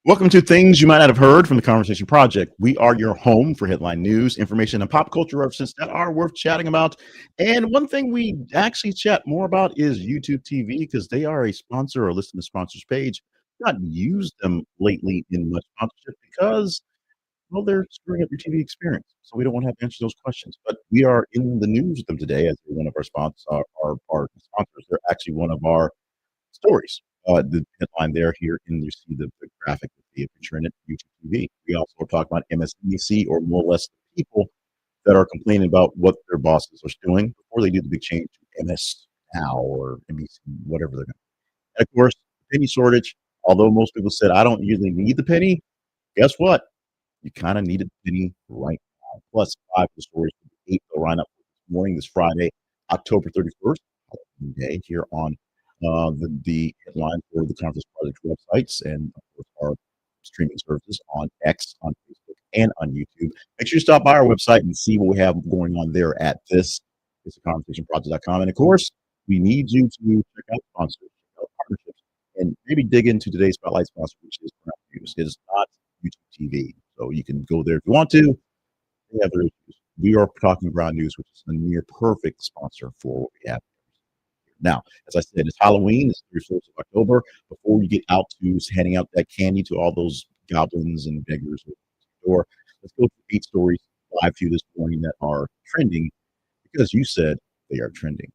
Welcome to Things You Might Not Have Heard from the Conversation Project. We are your home for headline news, information, and pop culture references that are worth chatting about. And one thing we actually chat more about is YouTube TV because they are a sponsor or listen to sponsors page. Not used them lately in much sponsorship because, well, they're screwing up your TV experience. So we don't want to have to answer those questions. But we are in the news with them today as one of our sponsors. Our sponsors. They're actually one of our stories. The headline there here, and you see the graphic with the picture in it, YouTube TV. We also talk about MSNBC, or more or less the people that are complaining about what their bosses are doing before they do the big change to MS Now or NBC, whatever they're going to. And of course, penny shortage. Although most people said I don't usually need the penny, guess what? You kind of need a penny right now. Plus, five of the stories for the 8th will line up this morning, this Friday, October 31st, Halloween Day, here on the headline for the Conference Project websites and, of course, our streaming services on X, on Facebook, and on YouTube. Make sure you stop by our website and see what we have going on there at this. It's theconversationproject.com. And, of course, we need you to check out sponsors, check out partnerships, and maybe dig into today's Spotlight sponsor, which is Ground News. It is not YouTube TV. So you can go there if you want to. They have their issues. We are talking Ground News, which is a near perfect sponsor for what we have. Now, as I said, it's Halloween. It's the 1st of October. Before you get out to handing out that candy to all those goblins and beggars at the door, let's go through 8 stories live to you this morning that are trending because you said they are trending.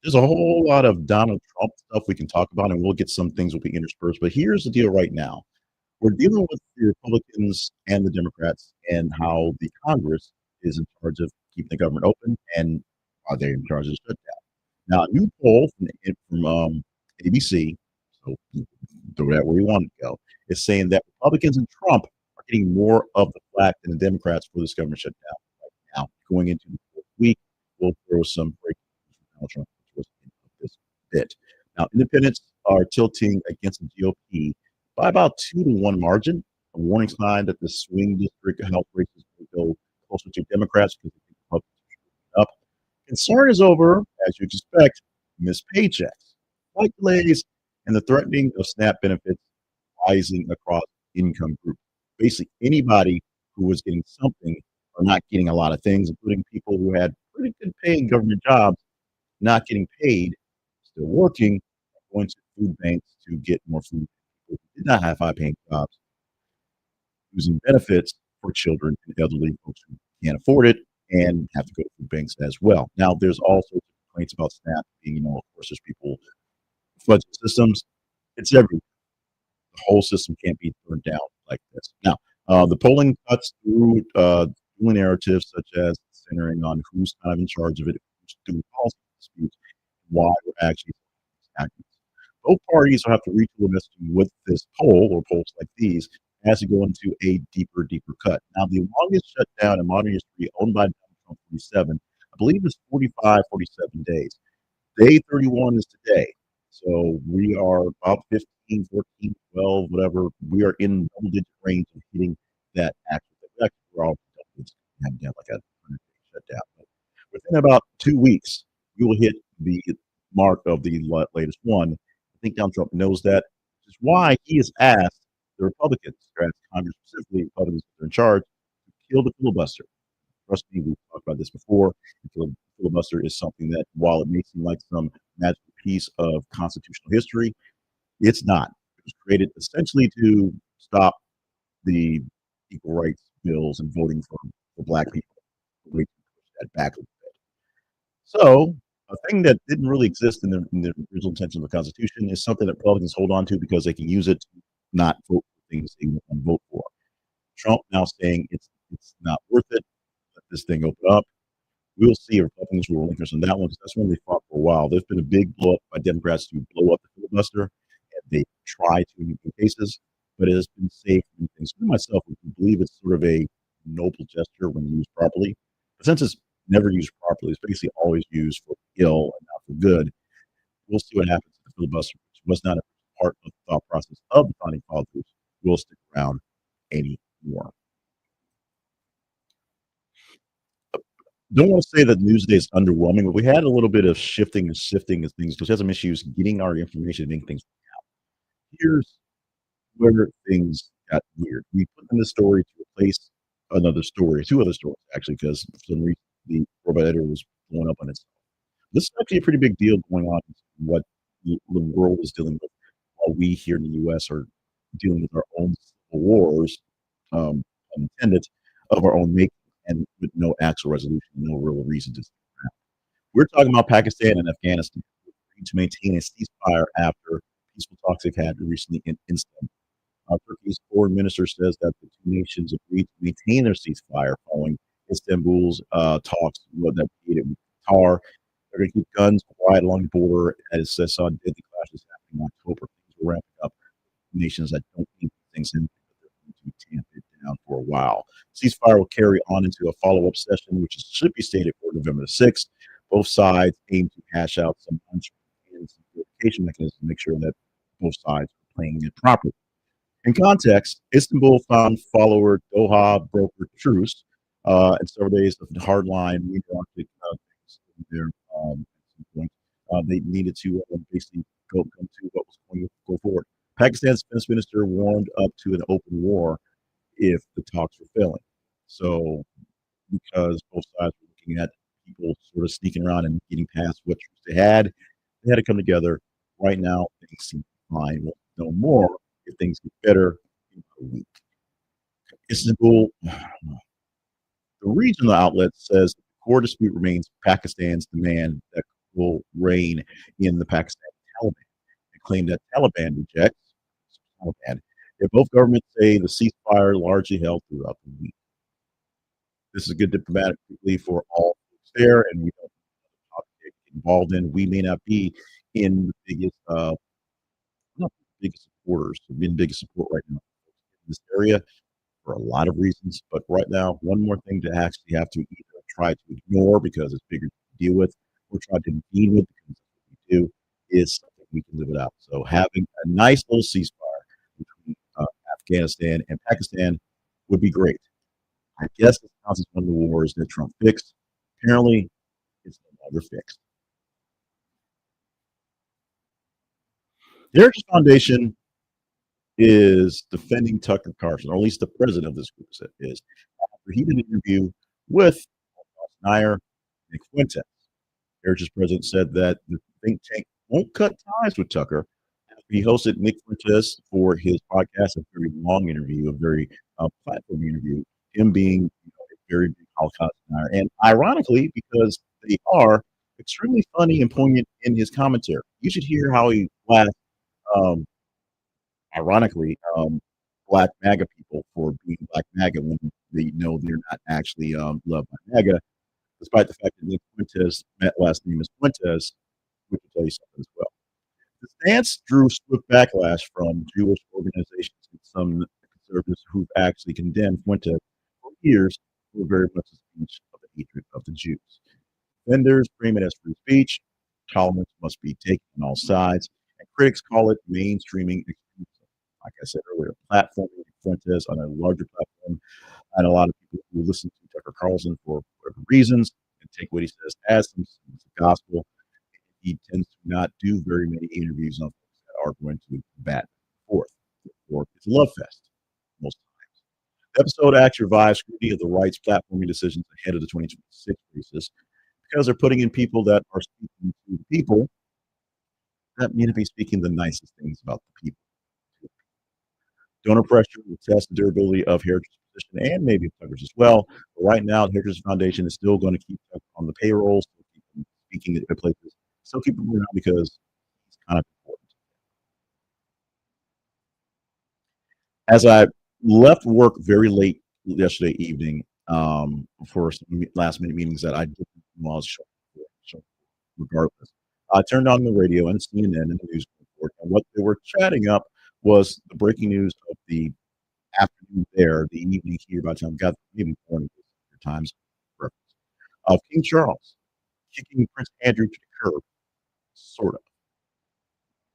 There's a whole lot of Donald Trump stuff we can talk about, and we'll get some things will be interspersed. But here's the deal right now. We're dealing with the Republicans and the Democrats and how the Congress is in charge of keeping the government open, and are they in charge of the shutdown? Now, a new poll from ABC, so you can throw that where you want to go, is saying that Republicans and Trump are getting more of the flack than the Democrats for this government shutdown right now. Going into the 4th week, we'll throw some breaking news from Donald Trump towards the end of this bit. Now, independents are tilting against the GOP by about 2-1 margin, a warning sign that the swing district health races will go closer to Democrats because they think Republicans are up. Concern is over, as you expect, missed paychecks, flight delays, and the threatening of SNAP benefits rising across income groups. Basically, anybody who was getting something or not getting a lot of things, including people who had pretty good paying government jobs, not getting paid, still working, going to food banks to get more food. People who did not have high-paying jobs, using benefits for children and elderly folks who can't afford it and have to go to food banks as well. Now, there's all sorts of complaints about SNAP being, of course, there's people flooding systems. It's everywhere. The whole system can't be turned down like this. Now, the polling cuts through dual narratives such as centering on who's kind of in charge of it, who's doing policy disputes, why we're actually acting. Both parties will have to retool messaging with this poll or polls like these as to go into a deeper cut. Now, the longest shutdown in modern history, owned by Donald Trump, 47, I believe is 45, 47 days. Day 31 is today. So we are about 15, 14, 12, whatever. We are in double-digit range of hitting that actual. We're all having to have like a 100-day shutdown. But within about 2 weeks, we will hit the mark of the latest one. I think Donald Trump knows that, which is why he has asked the Republicans, Congress specifically, Republicans that are in charge, to kill the filibuster. Trust me, we've talked about this before. The filibuster is something that, while it may seem like some magical piece of constitutional history, it's not. It was created essentially to stop the equal rights bills and voting for Black people. We push that back a little bit. So, a thing that didn't really exist in the original intention of the Constitution is something that Republicans hold on to because they can use it to not vote for things they want to vote for. Trump now saying it's not worth it. Let this thing open up. We'll see if Republicans will relinquish on that one because that's when they fought for a while. There's been a big blow up by Democrats to blow up the filibuster, and they try to in cases, but it has been safe from things. For myself, I believe it's sort of a noble gesture when used properly. But since it's never used properly, it's basically always used for ill and not for good. We'll see what happens to the filibuster, which was not a part of the thought process of the founding fathers, will stick around anymore. Don't want to say that Newsday is underwhelming, but we had a little bit of shifting and sifting of things because we had some issues getting our information and getting things out. Here's where things got weird. We put in the story to replace another story, 2 other stories actually, because for some reason the robot editor was blowing up on itself. This is actually a pretty big deal going on in what the world is dealing with, while we here in the US are dealing with our own civil wars, unintended, of our own making, and with no actual resolution, no real reason to. We're talking about Pakistan and Afghanistan agreed to maintain a ceasefire after peaceful talks they've had recently in Istanbul. Turkey's foreign minister says that the two nations agreed to maintain their ceasefire following Istanbul's talks that created with Qatar. They're going to keep guns quiet along the border as they saw deadly clashes happening in October. Things are ramping up. Nations that don't need things in, but they're going to tamp it down for a while. Ceasefire will carry on into a follow-up session, which should be stated for November the 6th. Both sides aim to hash out some verification mechanisms to make sure that both sides are playing it properly. In context, Istanbul found follower Doha brokered truce and several days of hardline meteoric there at some point. They needed to basically come to what was going to go forward. Pakistan's defense minister warned up to an open war if the talks were failing. So, because both sides were looking at people sort of sneaking around and getting past what troops they had to come together. Right now, things seem fine. We'll know more if things get better in a week. Istanbul, the regional outlet says the core dispute remains Pakistan's demand that will reign in the Pakistan Taliban. They claim that Taliban rejects Taliban. If both governments say the ceasefire largely held throughout the week. This is good diplomatically for all folks there, and we don't get involved in. We may not be in the biggest, not the biggest supporters, been biggest support right now in this area for a lot of reasons. But right now, one more thing to actually have to either try to ignore because it's bigger to deal with, or try to deal with because that's what we do, is something we can live without. So having a nice little ceasefire between Afghanistan and Pakistan would be great. I guess this counts as one of the wars that Trump fixed. Apparently, it's no longer fixed. The Heritage Foundation is defending Tucker Carlson, or at least the president of this group is. After he did an interview with Denier and Fuentes, Heritage's president said that the think tank won't cut ties with Tucker. He hosted Nick Fuentes for his podcast, a very long interview, a very platform interview, him being a very big Holocaust denier. And ironically, because they are extremely funny and poignant in his commentary, you should hear how he laughs, um, ironically, black MAGA people for being black MAGA when they know they're not actually loved by MAGA, despite the fact that Nick Fuentes' last name is Fuentes, which will tell you something as well. The stance drew swift backlash from Jewish organizations and some conservatives who've actually condemned Fuentes for years for very much a speech of the hatred of the Jews. Vendors frame it as free speech, tolerance must be taken on all sides, and critics call it mainstreaming extremism. Like I said earlier, platforming Fuentes on a larger platform, and a lot of people who listen to Tucker Carlson for whatever reasons and take what he says as some gospel. He tends to not do very many interviews on folks that are going to bat forth. Or it's a love fest most times. The episode actually revives scrutiny of the right's platforming decisions ahead of the 2026 races because they're putting in people that are speaking to the people that may not be speaking the nicest things about the people. Donor pressure will test the durability of Heritage's position and maybe Tucker's as well. But right now, the Heritage Foundation is still going to keep Tucker on the payroll, still keep him speaking at places, still keep him around because he's kind of important. As I left work very late yesterday evening for some last minute meetings that I didn't while I was showing regardless, I turned on the radio and CNN and the news report, and what they were chatting up was the breaking news of the afternoon there, the evening here by the time I got maybe morning times of King Charles kicking Prince Andrew to the curb, sort of.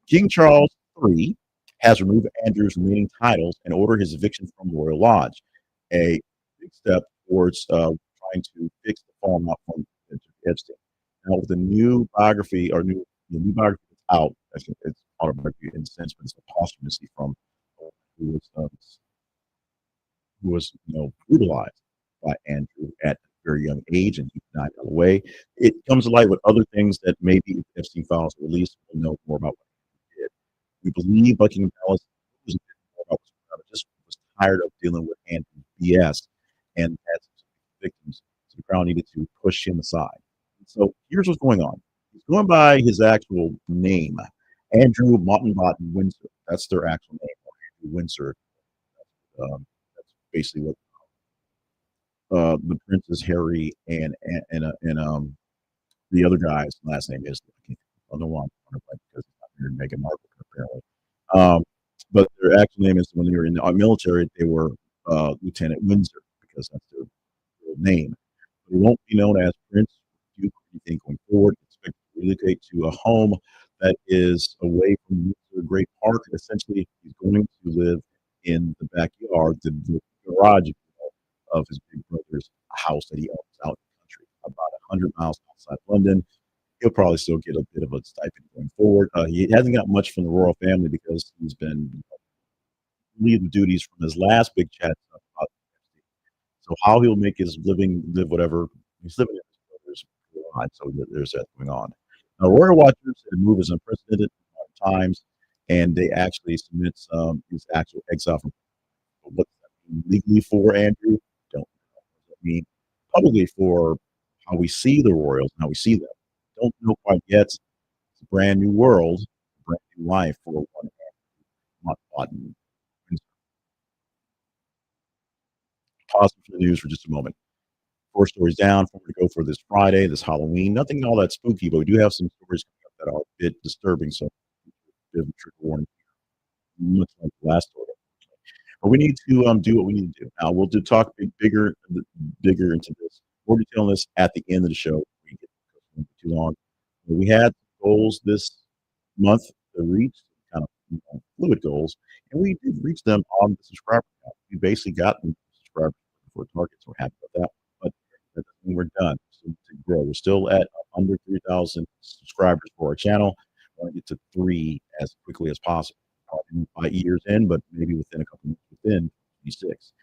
King Charles III has removed Andrew's remaining titles and ordered his eviction from the Royal Lodge, a big step towards trying to fix the falling off from Epstein. Now, with the new biography or new biography that's out, it's autobiography in a sense, but it's a posthumously from who was, brutalized by Andrew at a very young age, and he died out of the way. It comes to light with other things that maybe if Epstein files are released, we'll know more about what he did. We believe Buckingham Palace was a bit more about what's going on, but just was tired of dealing with Andrew's BS and had some victims, so the Crown needed to push him aside. So here's what's going on. He's going by his actual name, Andrew Mountbatten Windsor. That's their actual name, Andrew Windsor. That's basically what the Princess Harry and the other guy's last name is. I don't know why I'm because it's not married Meghan Markle apparently. Um, but their actual name is when they were in the military, they were Lieutenant Windsor because that's their real name. He won't be known as Prince or Duke or anything going forward. Expect to relocate to a home that is away from Windsor Great Park. Essentially, he's going to live in the backyard, the garage, if you will, of his big brother's house that he owns out in the country, about 100 miles outside London. He'll probably still get a bit of a stipend going forward. He hasn't got much from the royal family because he's been leading duties from his last big chat about so how he'll make his living, live whatever he's living in his brother's line. So there's that going on. Now, royal watchers said the move is unprecedented in modern times, and they actually submit his actual exile from what does that mean legally for Andrew? Don't know. What does that mean publicly for how we see the royals and how we see them? Don't know quite yet. It's a brand new world, a brand new life for one Mountbatten. Pause for the news for just a moment. Four stories down, four to go for this Friday, this Halloween. Nothing all that spooky, but we do have some stories coming up that are a bit disturbing. So, a bit of a trigger warning, much like the last story. But we need to do what we need to do. Now we'll do talk bigger into this. More detail on this at the end of the show. We get too long. We had goals this month to reach, kind of fluid goals, and we did reach them on the subscriber count. We basically got the subscribers for targets. We're happy with that, but that doesn't mean we're done. So to grow, we're still at under 3,000 subscribers for our channel. I want to get to three as quickly as possible. Probably by years in, but maybe within a couple months within 26.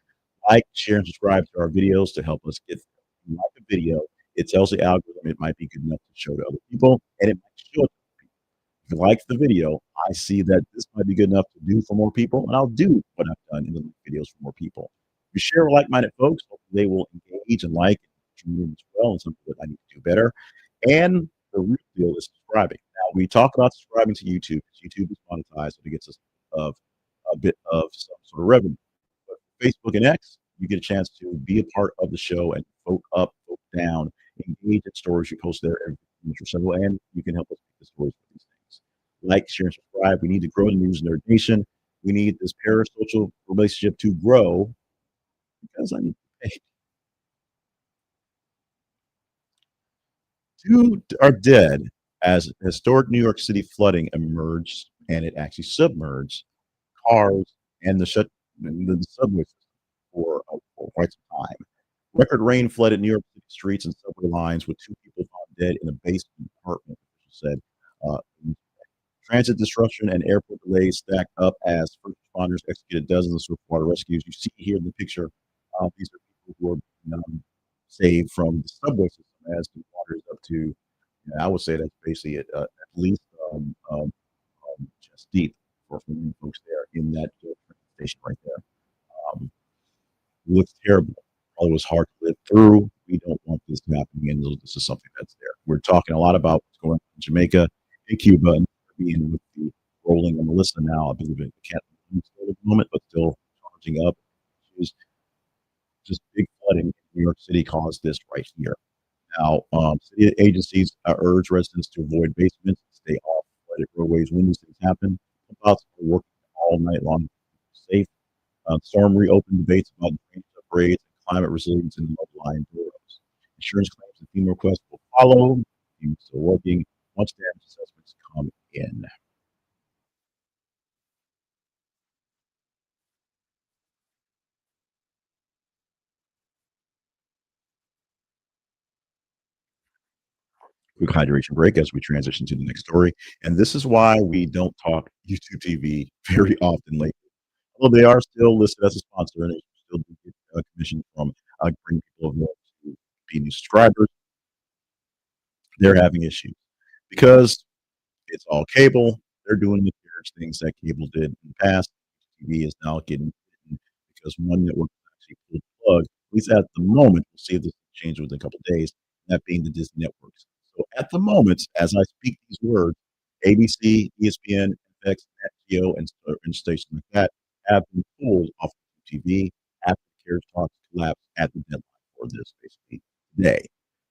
Like, share, and subscribe to our videos to help us get there. If you like a video, it tells the algorithm it might be good enough to show to other people, and it might show it to other people. If you like the video, I see that this might be good enough to do for more people, and I'll do what I've done in the videos for more people. If you share with like-minded folks, hopefully they will engage and like and tune in as well, and something that I need to do better. And the real deal is subscribing. Now we talk about subscribing to YouTube because YouTube is monetized, so it gets us of a bit of some sort of revenue. But Facebook and X, you get a chance to be a part of the show and vote up, vote down, engage in stories you post there every minute or so, and you can help us make the stories for these things. Like, share, and subscribe. We need to grow the News Nerd Nation. We need this parasocial relationship to grow because I need to pay. Two are dead as historic New York City flooding emerged, and it actually submerged cars and the subway system for quite some time. Record rain flooded New York City streets and subway lines with two people found dead in a basement apartment, officials said. Uh, Transit disruption and airport delays stacked up as first responders executed dozens of swiftwater rescues. You see here in the picture, these are people who are saved from the subway system as the water is up to, I would say that's basically at least chest deep for many folks there in that train station right there. Um, looks terrible. Probably was hard to live through. We don't want this to happen again. This is something that's there. We're talking a lot about what's going on in Jamaica and Cuba and being with the rolling on the list now. I believe it can't at the moment, but still charging up. Just big flooding in New York City caused this right here. Now, city agencies urge residents to avoid basements, stay off flooded roadways when these things happen. About working all night long to keep safe. Storm reopened debates about drainage upgrades and climate resilience in low-lying boroughs. Insurance claims and FEMA requests will follow. Teams still working once damage assessments come in. Quick hydration break as we transition to the next story. And this is why we don't talk YouTube TV very often lately. Although they are still listed as a sponsor and they still do get commission from bringing people over to be new subscribers, they're having issues because it's all cable. They're doing the various things that cable did in the past. TV is now getting bitten because one network actually pulled the plug. At least at the moment, we'll see if this will change within a couple of days. That being the Disney networks. So at the moment, as I speak these words, ABC, ESPN, FX, Nat Geo, and stations like that have been pulled off of TV after the carriage talks collapsed at the deadline for this basically today.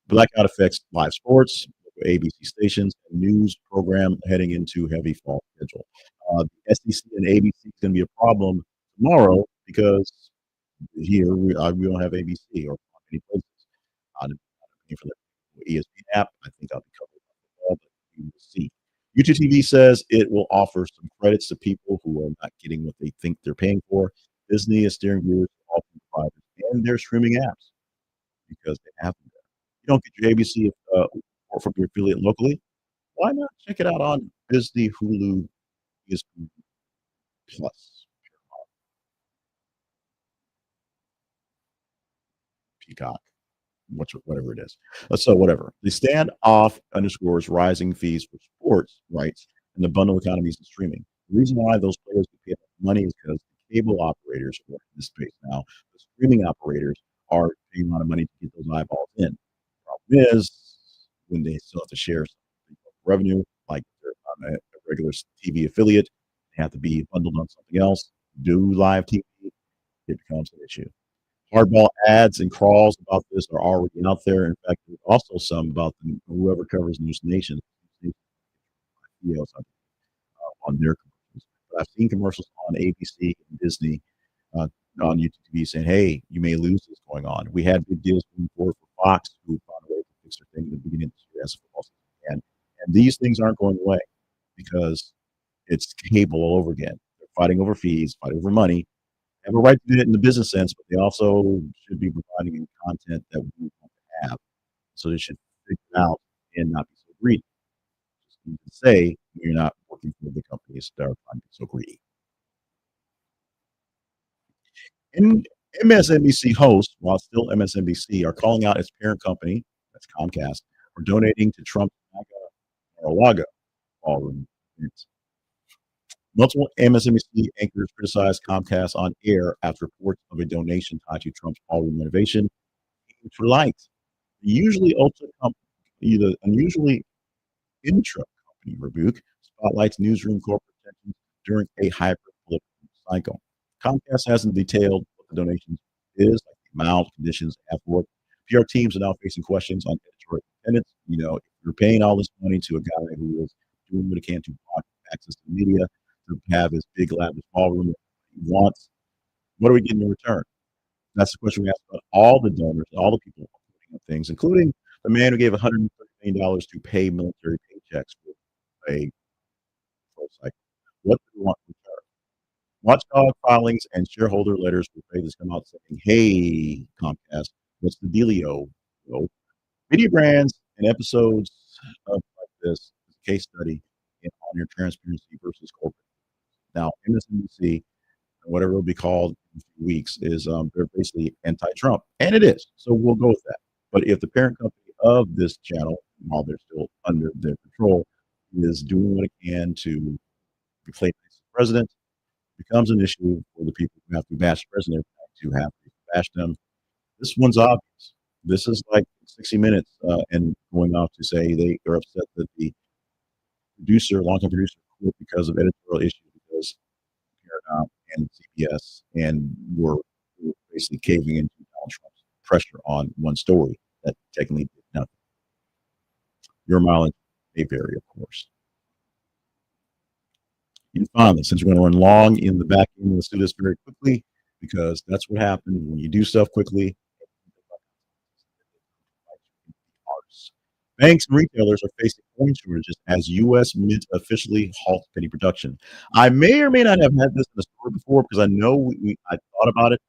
Blackout affects live sports, ABC stations, and news program heading into heavy fall schedule. The SEC and ABC is going to be a problem tomorrow because here we don't have ABC or many places. I'm paying for the ESPN app. I think I'll be covered by football, but we will see. YouTube TV says it will offer some credits to people who are not getting what they think they're paying for. Disney is steering gears to all providers and their streaming apps because they have them there. You don't get your ABC or from your affiliate locally. Why not check it out on Disney, Hulu, ESPN Plus, Peacock? Whatever it is. So whatever. The standoff underscores rising fees for sports rights and the bundle economies and streaming. The reason why those players get paid money is because the cable operators are in this space now. The streaming operators are paying a lot of money to get those eyeballs in. Problem is when they still have to share some revenue, like they're on a regular TV affiliate, they have to be bundled on something else. Do live TV, it becomes an issue. Hardball ads and crawls about this are already out there. In fact, there's also some about whoever covers News Nation on their commercials. But I've seen commercials on ABC and Disney on YouTube TV saying, "Hey, you may lose this going on." We had big deals moving forward for Fox, who found a way to fix their thing at the beginning of this year as football season began. And these things aren't going away because it's cable all over again. They're fighting over fees, fighting over money, have a right to do it in the business sense, but they also should be providing content that we want to have. So they should figure it out and not be so greedy. Just need to say you're not working for the companies that are trying to be so greedy. And MSNBC hosts, while still MSNBC, are calling out its parent company, that's Comcast, for donating to Trump's Mar-a-Lago ballroom events. Multiple MSNBC anchors criticized Comcast on air after reports of a donation tied to Trump's ballroom renovation came to light. The unusually intra-company rebuke spotlights newsroom corporate tensions during a hyper-political cycle. Comcast hasn't detailed what the donation is, like the amount, conditions, afterward. PR teams are now facing questions on editorial independence. If you're paying all this money to a guy who is doing what he can to block access to the media, to have his big lavish ballroom that he wants, what are we getting in return? That's the question we ask about all the donors, all the people putting up things, including the man who gave $130 million to pay military paychecks for a full cycle. What do we want in return? Watchdog filings and shareholder letters were famous come out saying, "Hey, Comcast, what's the dealio?" Well, media brands and episodes of like this case study on your transparency versus corporate. Now, MSNBC, whatever it'll be called in a few weeks, is they're basically anti-Trump, and it is. So we'll go with that. But if the parent company of this channel, while they're still under their control, is doing what it can to replace the president, becomes an issue for the people who have to bash the president to have to bash them. This one's obvious. This is like 60 Minutes and going off to say they are upset that the longtime producer, quit because of editorial issues because Paramount and CBS and were basically caving into Donald Trump's pressure on one story that technically did nothing. Your mileage may vary, of course. And finally, since we're going to run long in the back end, let's do this very quickly because that's what happens when you do stuff quickly. Banks and retailers are facing coin shortages as U.S. Mint officially halts penny production. I may or may not have had this in the story before because I know I thought about it.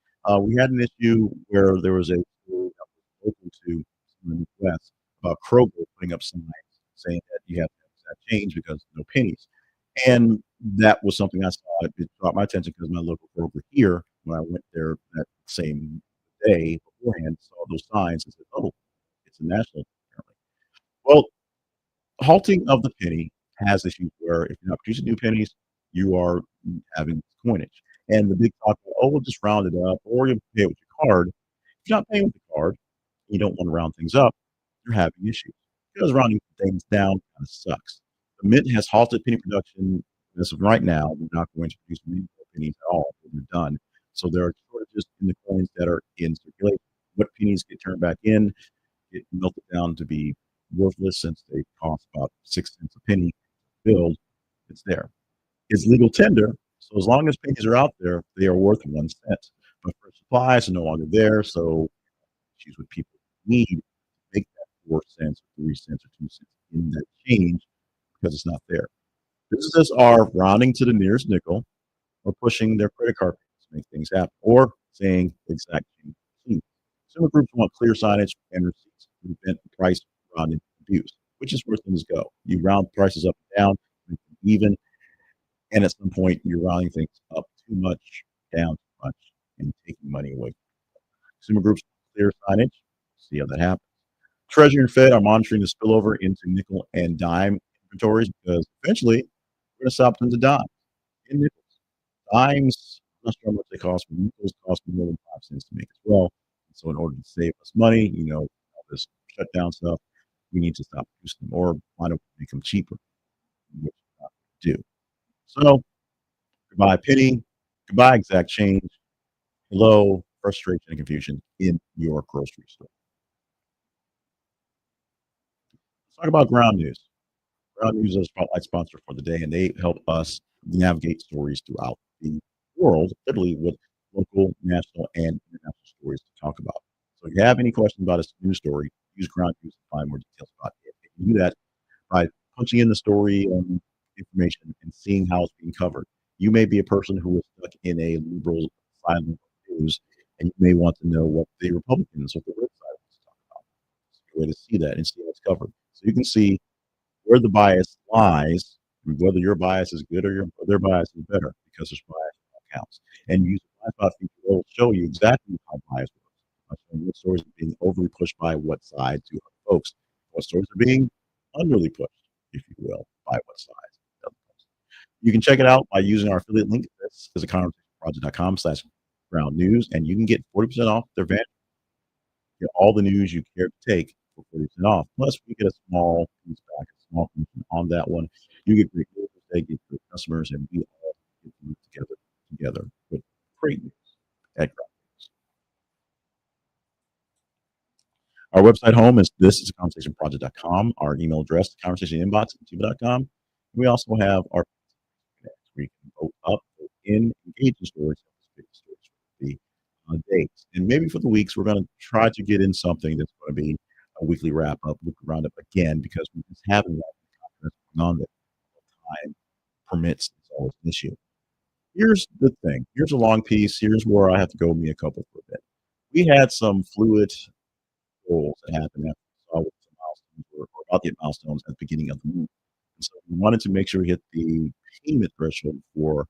We had an issue where there was a story that was local to someone in the West about Kroger putting up signs saying that you have to have that change because no pennies. And that was something I saw. It caught my attention because my local broker here, when I went there that same day beforehand, saw those signs and said, "Oh, it's a national apparently." Well, halting of the penny has issues where if you're not producing new pennies, you are having coinage. And the big talk, oh, we'll just round it up, or you pay it with your card. If you're not paying with the card, you don't want to round things up, you're having issues. Because rounding things down kind of sucks. The Mint has halted penny production as of right now. We're not going to produce many more pennies at all. We're done. So there are shortages in the coins that are in circulation. What pennies get turned back in get melted down to be worthless since they cost about 6 cents a penny to build. It's there. It's legal tender, so as long as pennies are out there, they are worth 1 cent. But for supplies are no longer there, so choose what people need to make that 4 cents or 3 cents or 2 cents in that change because it's not there. Businesses are rounding to the nearest nickel or pushing their credit card payments to make things happen, or saying exact change. Consumer groups want clear signage and receipts to prevent price rounding abuse, which is where things go. You round prices up and down, make them even, and at some point you're rounding things up too much, down too much, and taking money away. Consumer groups want clear signage. See how that happens. Treasury and Fed are monitoring the spillover into nickel and dime inventories because eventually we're going to stop them to dime in nickels. Dimes, I'm not sure how much they cost, but nickels cost more than 5 cents to make as well. And so in order to save us money, all this shutdown stuff, we need to stop producing them, or why don't we make them cheaper, which we're not gonna do. So goodbye penny, goodbye exact change, hello frustration and confusion in your grocery store. Let's talk about ground news. Ground news is a spotlight sponsor for the day, and they help us navigate stories throughout the world, literally with local, national, and international stories to talk about. So if you have any questions about a news story, use ground news to find more details about it. You can do that by punching in the story information and seeing how it's being covered. You may be a person who is stuck in a liberal silo of news, and you may want to know what the Republicans or the red side wants to talk about. It's a good way to see that and see how it's covered. So you can see where the bias lies, and whether your bias is good or their bias is better, because there's bias in all counts. And use the blind spot feature will show you exactly how bias works. By showing what stories are being overly pushed by what side to other folks, what stories are being unduly pushed, if you will, by what side. to other folks. You can check it out by using our affiliate link. This is a conversationproject.com/ground news, and you can get 40% off their van, get all the news you care to take for 40% off. Plus, we get a small piece back, a small commission on that one. You get great deals, they get great customers, and we all get to move together with great news at Ground News. Our website home is this is conversationproject.com. Our email address, conversationinbox at gmail.com. We also have our where you can vote up, vote in, engage in stories, pick the stories for the dates. And maybe for the weeks, we're going to try to get in something that's going to be a weekly wrap up, weekly roundup again, because we just haven't got going on that time permits. It's always an issue. Here's the thing. Here's a long piece. Here's where I have to go me a couple for a bit. We had some fluid goals that happened after we saw what the milestones were, or about the milestones at the beginning of the month. And so we wanted to make sure we hit the payment threshold for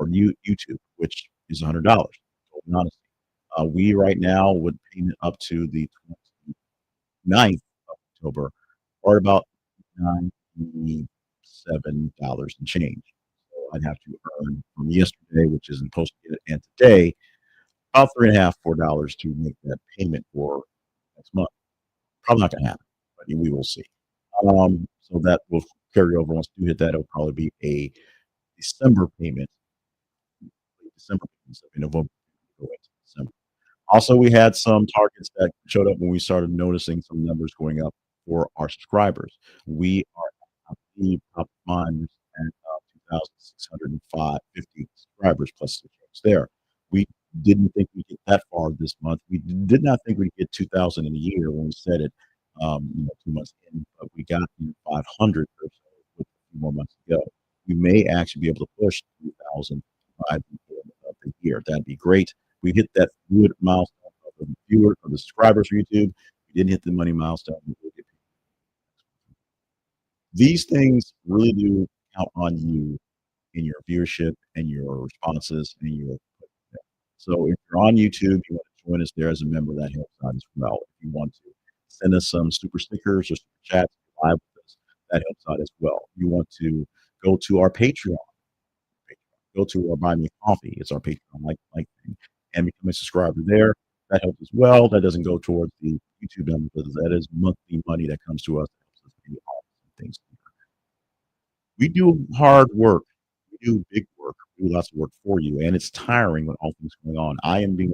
YouTube, which is $100. Totally honest. We right now would payment up to the 29th of October, or about $97 and change. So I'd have to earn from yesterday, which is in post and today, about 3.5, $4 to make that payment for next month. Probably not going to happen, but we will see. So that will carry over. Once we do hit that, it'll probably be a December payment. December payments in November go into December. Also, we had some targets that showed up when we started noticing some numbers going up for our subscribers. We are at the top miners at 2,650 subscribers plus the change there. We didn't think we'd get that far this month. We did not think we'd get 2,000 in a year when we said it, 2 months in, but we got 500 or so with a few more months to go. We may actually be able to push 2,000 by the end of the year. That'd be great. We hit that good milestone of the viewers or the subscribers for YouTube. We didn't hit the money milestone. We'll get These things really do count on you in your viewership and your responses and your so if you're on YouTube, you want to join us there as a member, that helps out as well. If you want to send us some super stickers or super chats live with us, that helps out as well. You want to go to our Patreon, go to our Buy Me a Coffee, it's our Patreon like thing, and become a subscriber there. That helps as well. That doesn't go towards the YouTube number because that is monthly money that comes to us that helps us pay all things. We do hard work. We do big work. We do lots of work for you, and it's tiring with all things going on. I am being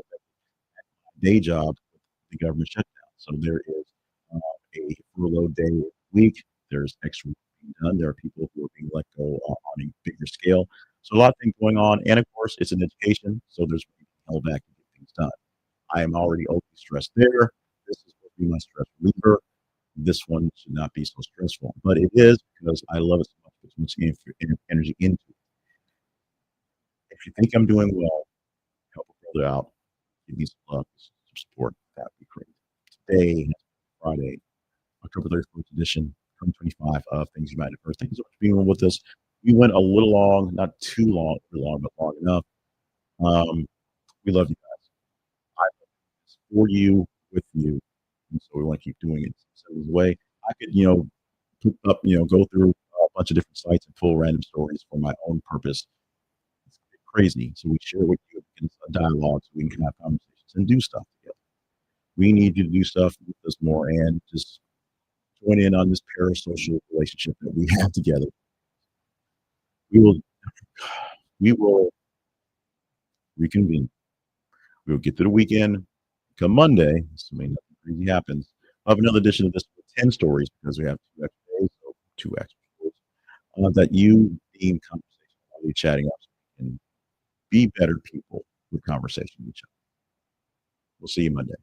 day job with the government shutdown. So there is a furlough day a week. There's extra work being done. There are people who are being let go on a bigger scale. So a lot of things going on. And of course, it's an education. So there's being held back to get things done. I am already overly stressed there. This is supposed to be my stress reliever. This one should not be so stressful, but it is because I love it so much. Put so much energy into it. If you think I'm doing well, help a brother out. Give me some love, some support. That would be great. Today, Friday, October 31st edition, 2025 of Things You Might Have Heard. Thank you so much for being with us. We went a little long, not too long, but long enough. We love you guys. I love this for you, with you, and so we want to keep doing it. So there's a way I could, put up, go through a bunch of different sites and pull random stories for my own purpose. It's crazy. So we share with you in a dialogue so we can have conversations and do stuff together. We need you to do stuff with us more and just join in on this parasocial relationship that we have together. We will we will reconvene. We will get through the weekend. Come Monday, assuming nothing crazy happens, I'll have another edition of this with 10 stories because we have 2 extra days, so 2 extra stories that you deem conversation while we're chatting up so we can be better people with conversation with each other. We'll see you Monday.